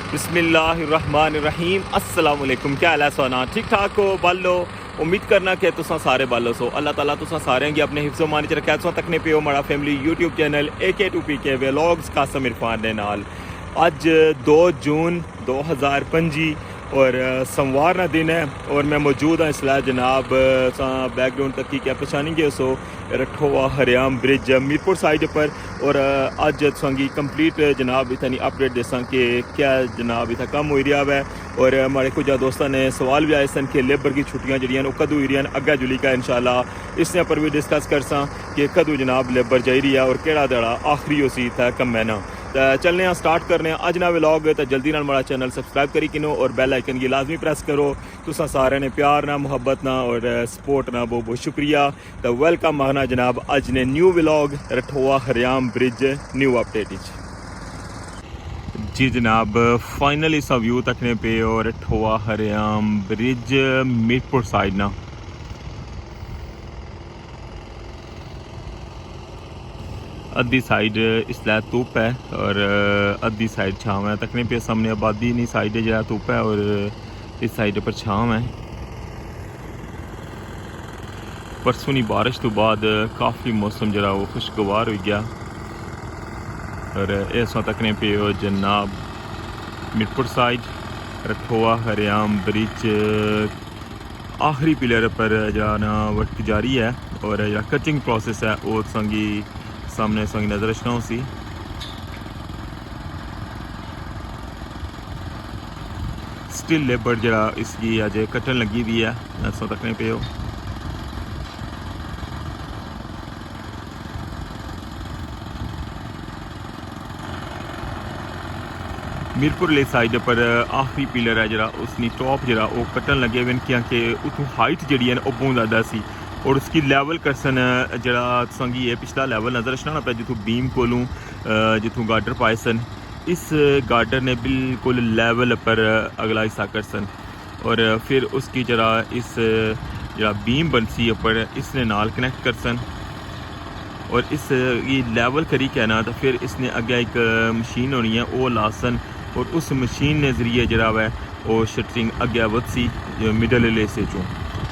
बिस्मिल्लाहिर्रहमानिर्रहीम अस्सलाम वालेकुम। क्या हाल है सोना? ठीक ठाक हो? बालो उम्मीद करना कि तुसा सारे बालो सो। अल्लाह ताला तुसा सारे की अपने हिफ्ज़ो मान च रखा। तुसा तकने पे हो माड़ा family YouTube channel AK2PK vlogs Qasim Irfan दे नाल। अज 2 जून 2025 और सोमवार ना दिन है और मैं मौजूद हाँ इसलिए जनाब बैकग्राउंड तक की क्या पछानेंगे सो रठोवा हरियाम ब्रिज मीरपुर साइड पर। और अज संगी कंप्लीट जनाब इतनी अपडेट देसा कि क्या जनाब इतना कम हो रहा है। और हमारे कुछ दोस्तों ने सवाल भी आए सन कि लेबर की छुट्टियां जड़ियां कदू हो रही अग्गे जुली का इंशाल्लाह इसने पर भी डिस्कस कर सा कि कदू जनाब लेबर जाई रही है और केड़ा दड़ा आखिरी उसी था कम है ना। तो चलने स्टार्ट करने अज ना व्लॉग। तो जल्दी नाल हमारा चैनल सबसक्राइब करी किनो और बेल आइकन की लाजमी प्रेस करो। तुसा सारे ने प्यार ना मुहब्बत ना और सपोर्ट ना बहुत बहुत शुक्रिया। तो वेलकम आना जनाब अज ने new vlog Rathoa Haryam bridge new update जी जनाब। फाइनली सा व्यू तकने पे और रठोवा हरियाम ब्रिज मीरपुर साइड ना अद्धी साइड इसलिए धुप है और अद्धी साइड छाँव है। तकने पे सामने आबादी नहीं साइड जरा धुप है और इस साइड पर छाँव है। परसों की बारिश तो बाद काफ़ी मौसम जरा वो खुशगवार हो गया और इस तकने पे जनाब मीरपुर साइड रठोवा हरियाम ब्रिज आखिरी पिलर पर जरा ना वर्क जारी है और जरा कटिंग प्रोसेस है वो संगी सामने संगी नजर रखना सी। स्टिल लेबर जरा इसकी अज कटन लगी हुई है ऐसा तकने पे हो। मीरपुर ले साइड पर आखिरी पिलर है जरा उसकी टॉप जरा वो कटन लगे हुए क्योंकि उतों हाइट जी है वो बहुत ज़्यादा सी और उसकी लैवल करसन जरा संगी ये पिछला लैवल नज़र रखना पे जितों बीम कोलों जितों गार्डर पाए सन इस गार्डर ने बिल्कुल लैवल पर अगला हिस्सा करसन और फिर उसकी जरा इस जरा बीम बनसी पर इसने नाल कनेक्ट करसन और इस ये लेवल करी के ना तो फिर इसने अगे एक मशीन होनी है वो लासन और उस मशीन ने जरिए जरा वै वो शटरिंग अगे वधसी मिडल हिस्से चों।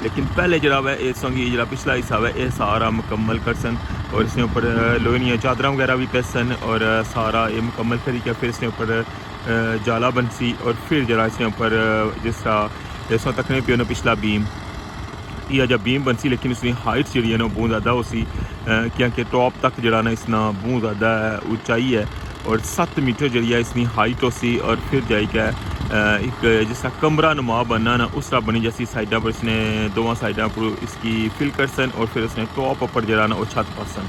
लेकिन पहले जरा वै इस संगी जरा पिछला हिस्सा है ये सारा मुकम्मल करसन और इसने ऊपर लोहे चादर वगैरह भी पेसन और सारा ये मुकम्मल करी के फिर इसने ऊपर जाला बनसी और फिर जरा इसने ऊपर जिस तरह इस तकने पे पिछला बीम यह जब बीम बनसी लेकिन उसकी हाइट जी है ना बहुत ज़्यादा उसी क्योंकि टॉप तक जरा ना इसना बहुत ज़्यादा ऊंचाई है और 7 मीटर जी है इसकी हाइट होसी और फिर जाएगा एक जिसका कमरा नुमा बनना ना उस तरह बनी जैसी साइडा पर इसने दोवां साइडा पर इसकी फिल करसन और फिर उसने टॉप पर जरा ना वो छत पासन।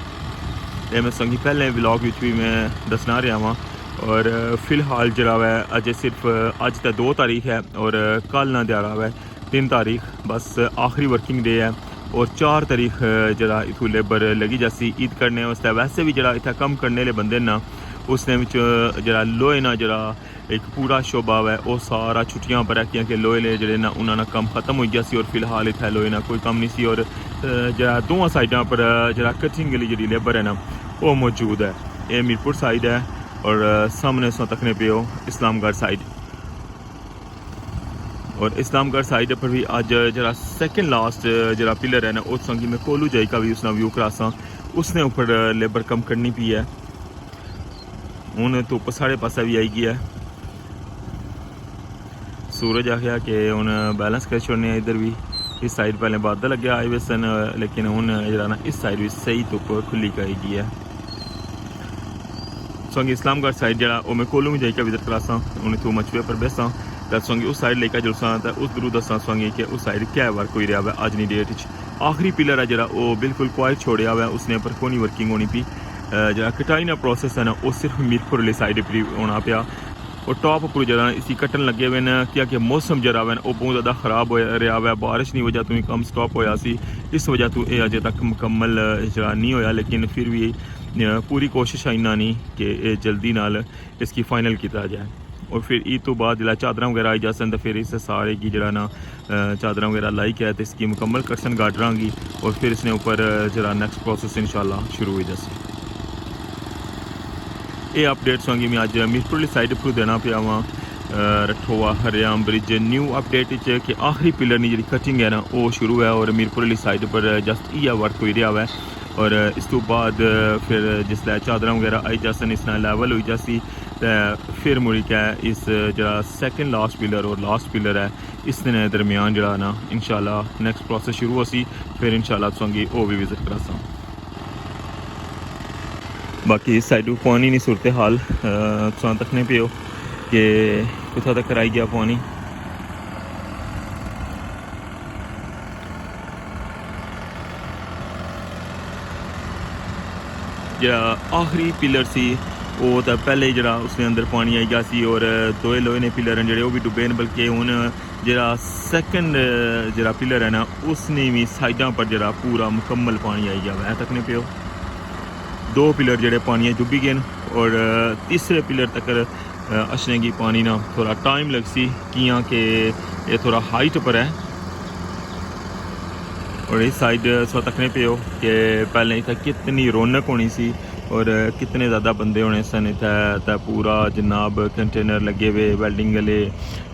ये मैं संगी पहले व्लॉग भी मैं दसना रहा वहाँ और फिलहाल जरा वै अजय सिर्फ अज तक 2 तारीख है और कल ना दिहाड़ा वै 3 तारीख बस आखिरी वर्किंग डे है और 4 तारीख जरा इतों लेबर लगी जैसी ईद करने वास्ते। वैसे भी जरा इतना कम करने वाले बंदे ना उसने जरा लोहे ना जरा एक पूरा शोबा है वो सारा छुट्टियां पर है क्योंकि लोहे ले जड़े ना उन्होंने कम खत्म हो गया सी और फिलहाल इतना लोहे ना कोई कम नहीं सी और जरा दोवां साइडों पर जरा कटिंग के लिए जी लेबर है ना वो मौजूद है। ये मीरपुर साइड है और सामने सो तकने पे हो इस्लामगढ़ साइड और इस्लामगढ़ साइड पर भी आज जरा सेकंड लास्ट जरा पिलर है ना उस संगी में कोलू जाई का भी उसना व्यू करासा उसने ऊपर लेबर कम करनी पी है। हूँ धुप साढ़े पासा भी आई गया है सूरज आ गया कि हूँ बैलेंस कर छोड़ने इधर भी इस साइड पहले बादल लगे आए हुए सन लेकिन हूँ जरा ना इस साइड भी सही धुप खुली का आई गई है। संगी इस्लामगढ़ साइड जरा वो मैं कोलू में जाई का विजिट करासा हूँ इतों मचुए पर बेसा तो संगी उस साइड लेकर जुलसा तो उस दरू दसा संगी कि उस साइड क्या वर्क हो रहा है अज की डेट आखिरी पिलर है जरा वो बिल्कुल क्वाइट छोड़िया हुआ उसने पर कोई वर्किंग होनी पी जरा कटाई ना प्रोसेस है ना वो सिर्फ मीरपुर वाली साइड पर होना पाया और टॉप पर जरा इसी कटन लगे हुए हैं क्योंकि मौसम जरा है वो बहुत ज़्यादा ख़राब हो रहा है बारिश की वजह तो कम स्टॉप होया सी इस वजह तो ये अजे तक मुकम्मल जरा नहीं होया लेकिन फिर भी पूरी कोशिश है इन्ना नहीं कि जल्दी नाल इसकी फाइनल किया जाए और फिर ईद तो बाद जो चादर वगैरह आई जासन तो फिर इस सारे की जरा ना चादर वगैरह लाई के तो इसकी मुकम्मल करसन गार्डर की और फिर इसने ऊपर जरा नैक्सट प्रोसेस इंशाल्लाह शुरू हो जाए। ये अपडेट्स होंगी मैं अज मीरपुर साइड पर देना पाया वहाँ रठोआ हरियाम ब्रिज न्यू अपडेट कि आखिरी पिलर की जी कटिंग है ना वो शुरू है और मीरपुर वाली साइड पर जस्ट इ'यै वर्क हो रहा है और इस तो बाद फिर जिसलै चादर वगैरह आई जासन इस लैवल हो जासी तो फिर मुड़ी के इस जरा सैकेंड लास्ट पिलर और लास्ट पिलर है इस दरमियान जरा ना इंशाल्लाह नैक्सट प्रोसेस शुरू होसी फिर इंशाल्लाह तुसेंगी वो भी विजिट करासां। बाकी इस साइड पानी की सूरत हाल तुम तकने पे हो कि कुत्थों तक आई गया पानी। जरा आखिरी पिलर सी वो तो पहले जरा उसने अंदर पानी आई गया सी और दो लोहे ने पिलर हैं जो भी डुबे न बल्कि हुन जरा सैकेंड जरा पिलर है ना उसने भी साइडा पर जरा पूरा मुकम्मल पानी आई गया है तकने पे हो। दो पिलर जड़े पानी डुबी गए और तीसरे पिलर तक अचने की पानी ना थोड़ा टाइम लग सी कियां कि ये थोड़ा हाइट पर है और इस साइड सो तकने पे हो कि पहले इतना कितनी रौनक होनी सी और कितने ज़्यादा बंदे होने सन इतना पूरा जनाब कंटेनर लगे हुए वेल्डिंग वाले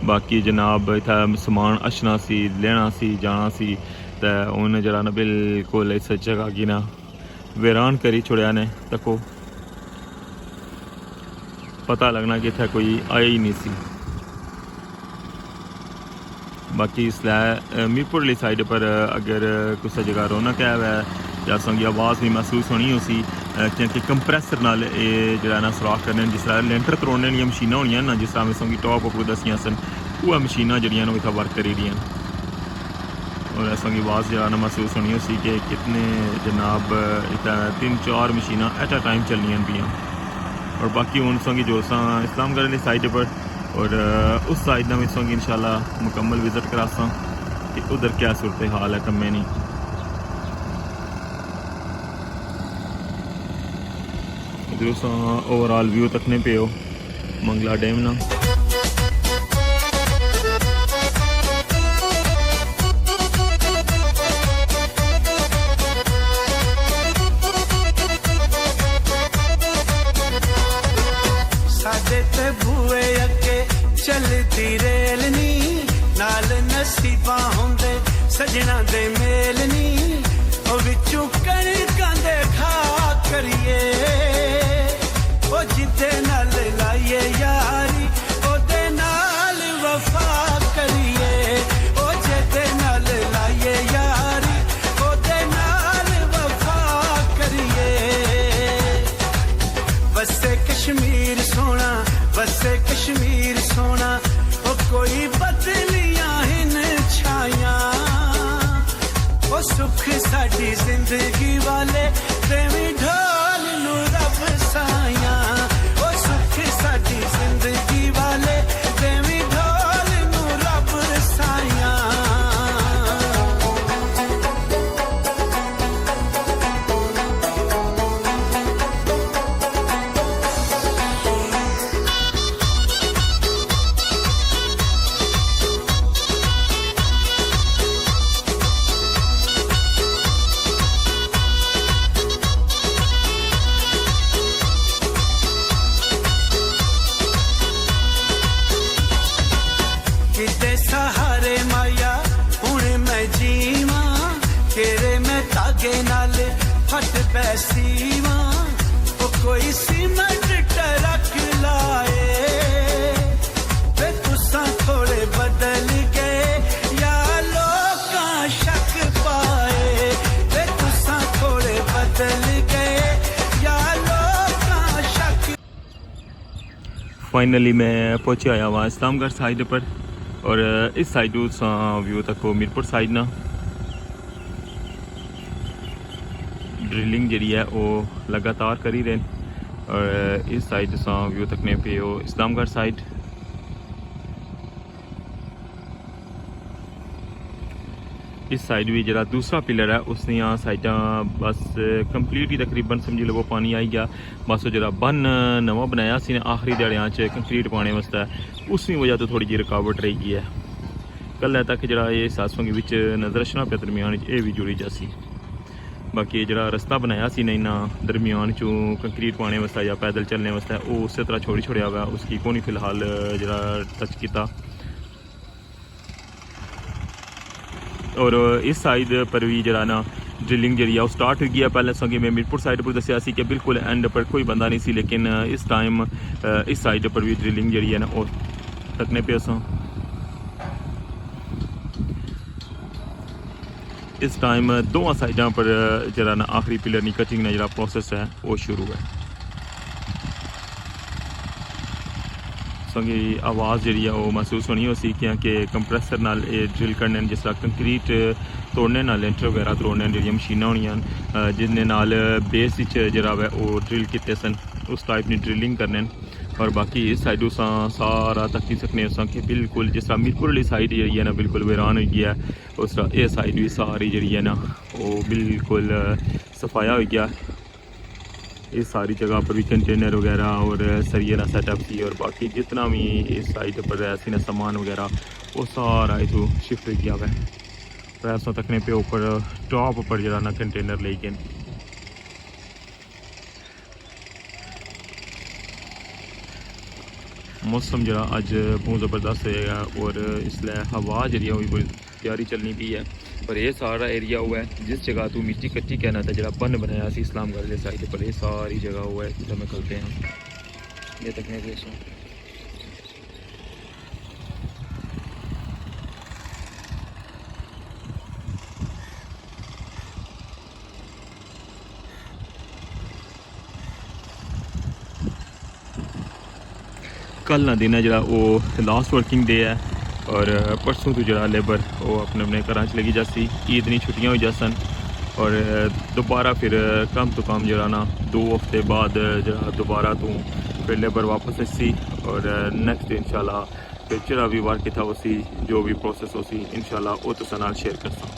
बाकी जनाब इतना समान अचना सी लेना सी जाना सी तो उन्हें जरा ना बिल्कुल इस जगह की ना वीरान करी छोड़िया ने तको पता लगना कि इतना कोई आया ही नहीं सी। बाकी इसलिए मीरपुर वाली साइड पर अगर कुछ जगह रौनक है या संगी आवाज़ भी महसूस होनी उसी क्योंकि कंप्रैसर नाल जो ना सुराख करने जिस तरह लेंटर तरोड़ने दी मशीनां होनियां ना जिस तरह संगी टॉप उपर दसियां सन वह मशीनां जड़ियां ने इतना वर्क करी दियां और संगी आवाज़ जो ना महसूस होनी उसी कि कितने जनाब इतना 3-4 मशीनां एट अ टाइम चलनियां पियां और बाकी हूँ संगी जो इस्लामगढ़ वाली साइड पर और उस साइड ना संगी इंशाल्लाह मुकम्मल विजिट करासा कि उधर क्या सूरत हाल है कम्मे नहीं। इधर ओवरऑल व्यू तकने पे हो मंगला डैम ना चलती रेल नी नाल नसीबा होंदे सजना दे मेल नी ओ विचों कणकां दे खा करिए ओ जिते नाल लाइए यारी ओदे नाल वफा करिए ओ जिते नाल लाइए यारी ओदे नाल वफा करिए। वसे कश्मीर सोना वसे कश्मीर सोना ओ कोई बदलियां हिन छाया ओ सुख साडी जिंदगी वाले तेवी ढोल नू रब साया ओ सुख साडी जिंदगी वाले तेवी ढोल नू रब साया। फट पैसीवा ओ कोई सीमेंट ट्रक लाए वे तुसा थोड़े बदल गए या लोकां शक पाए वे तुसा थोड़े बदल गए या लोकां शक। फाइनली मैं पहुंचे आया वहाँ इस्लामगढ़ साइड पर और इस साइड व्यू तक हो मीरपुर साइड ना ड्रिलिंग जी है वो लगातार करी रहे और इस साइड से व्यू तकने पे हो इस्लामगढ़ साइड। इस साइड भी जरा दूसरा पिलर है उसने यहाँ साइडा बस कंप्लीट ही तकरीबन समझी लो पानी आई गया बस जरा बन नवा बनाया सी आखिरी दिहाड़ियां कंप्लीट पाने वास्ते उसकी वजह तो थोड़ी जी रुकावट रही है कल तक जरा ये सासों के नज़र रखना पे दरमियान ये भी जुड़ी जासी बाकी जरा रस्ता बनाया सी नहीं ना दरमियान चों कंक्रीट पाने वास्ते या पैदल चलने वास्ते वो उस तरह छोड़ी छोड़िया हुआ उसकी को नहीं फिलहाल जरा टच किया। और इस साइड पर भी जरा ना ड्रिलिंग जी है स्टार्ट हो गई है। पहले संगे मैं मीरपुर साइड पर दसिया कि बिल्कुल एंड पर कोई बंदा नहीं सी, लेकिन इस टाइम इस साइड पर भी ड्रिलिंग जी है ना वो तकने पे असा इस टाइम दोवां साइडों पर जरा ना आखिरी पिलर की कटिंग का जरा प्रोसेस है वो शुरू है। संगी आवाज़ जी है वो महसूस होनी हो सी कि कंप्रैसर नाल ड्रिल करने जिस तरह कंक्रीट तोड़ने नाल लेंटर वगैरह तोड़ने जी मशीनां होनियां जिन्हें नाल बेस जरा है वो ड्रिल किते सन उस टाइप की ड्रिलिंग करने। और बाकी इस साइड सारा तकी सकने कि बिल्कुल जिस तरह मीरपुर वाली साइड जी है ना बिल्कुल वीरान हो गया उस तरह ये साइड भी सारी जी है ना वो बिल्कुल सफाया हो गया। इस सारी जगह पर भी कंटेनर वगैरह और सरिये का सेटअप थी और बाकी जितना भी इस साइड पर ऐसे ना सामान वगैरह वो सारा इतों शिफ्ट हो गया है। पैसों तकने पे ऊपर टॉप पर जरा ना कंटेनर ले गए। मौसम जरा अज बहुत ज़बरदस्त है और इसलिए हवा जी है वो बड़ी प्यारी चलनी पी है। पर यह सारा एरिया हुआ है जिस जगह तू मिट्टी कट्टी कहना था जरा बन बनाया सी इस्लामगढ़ साइड पर ये सारी जगह हुआ है जिसे मैं करते हैं ये तकने देश कल ना दिन है जरा वो लास्ट वर्किंग डे है और परसों तो जरा लेबर वो अपने अपने घर च लगी जासी ईद दी छुट्टियां हो जासन और दोबारा फिर कम तो कम जरा ना 2 हफ्ते बाद जरा दोबारा तो फिर लेबर वापस आसी और नेक्स्ट इंशाल्लाह फिर जरा भी वर्क था उसी जो भी प्रोसेस उसी इंशाल्लाह वो तुसां नाल शेयर करसा।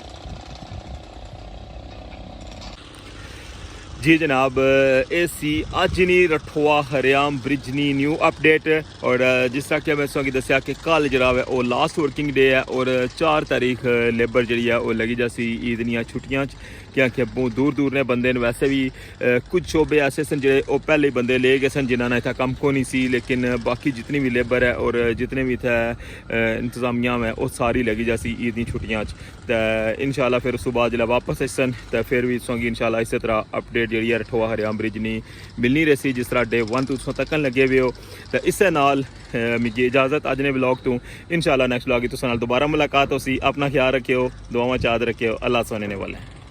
जी जनाब ए सी अज नहीं रठोआ हरियाम ब्रिज नी न्यू अपडेट और जिस तरह कि मैं तुसें दस्या कि कल जरा है वो लास्ट वर्किंग डे है और 4 तारीख लेबर जी है वो लगी जासी ईद दियां छुट्टियां क्योंकि बहुत दूर दूर ने बंदे वैसे भी कुछ शोबे ऐसे सन जो वो पहले ही बंदे ले गए सन जिन्होंने इतना कम को नहीं सी, लेकिन बाकी जितनी भी लेबर है और जितने भी इतने इंतजामिया है वो सारी लगी जासी ईद दी छुट्टियां तो इंशाल्लाह फिर उस बाद जो वापस आसन तो फिर भी सोंगी इंशाल्लाह इस तरह अपडेट जी है रठोआ हरियाम ब्रिज नहीं मिलनी रही जिस तरह डे 1 तुम तकन लगे हुए हो। तो इस नाल मिगी इजाज़त अज ने ब्लॉग तो इंशाल्लाह नेक्स्ट ब्लॉग तुसां नाल दोबारा मुलाकात हो सी। अपना ख्याल रखियो दुआवां चाद रखियो अल्लाह सोने ने वाले।